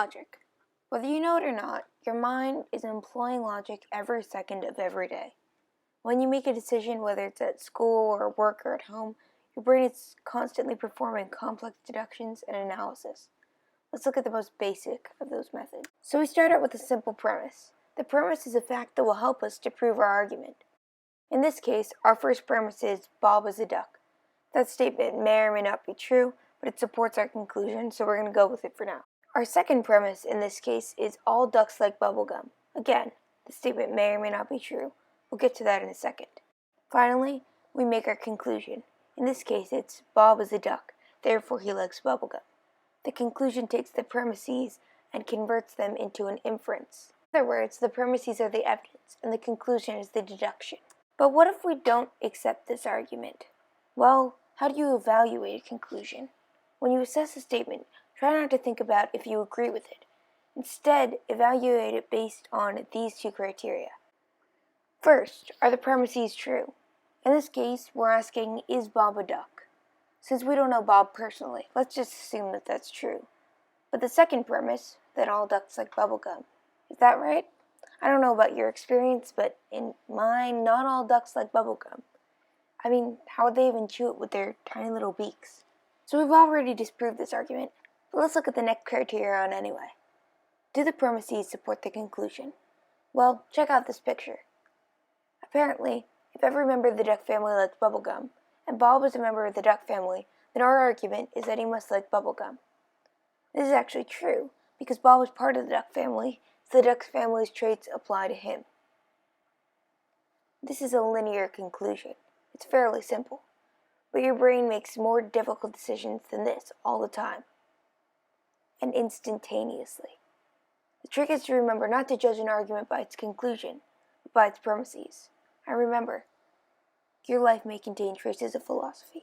logic. Whether you know it or not, your mind is employing logic every second of every day. When you make a decision, whether it's at school or work or at home, your brain is constantly performing complex deductions and analysis. Let's look at the most basic of those methods. So we start out with a simple premise. The premise is a fact that will help us to prove our argument. In this case, our first premise is Bob is a duck. That statement may or may not be true, but it supports our conclusion, so we're going to go with it for now. Our second premise in this case is all ducks like bubblegum. Again, the statement may or may not be true. We'll get to that in a second. Finally, we make our conclusion. In this case, it's Bob is a duck, therefore he likes bubblegum. The conclusion takes the premises and converts them into an inference. In other words, the premises are the evidence, and the conclusion is the deduction. But what if we don't accept this argument? Well, how do you evaluate a conclusion? When you assess a statement, try not to think about if you agree with it. Instead, evaluate it based on these two criteria. First, are the premises true? In this case, we're asking, is Bob a duck? Since we don't know Bob personally, let's just assume that that's true. But the second premise, that all ducks like bubblegum, is that right? I don't know about your experience, but in mine, not all ducks like bubblegum. I mean, how would they even chew it with their tiny little beaks? So we've already disproved this argument, but let's look at the next criterion anyway. Do the premises support the conclusion? Well, check out this picture. Apparently, if every member of the duck family likes bubblegum, and Bob is a member of the duck family, then our argument is that he must like bubblegum. This is actually true, because Bob is part of the duck family, so the duck family's traits apply to him. This is a linear conclusion. It's fairly simple, but your brain makes more difficult decisions than this all the time, and instantaneously. The trick is to remember not to judge an argument by its conclusion, but by its premises. And remember, your life may contain traces of philosophy.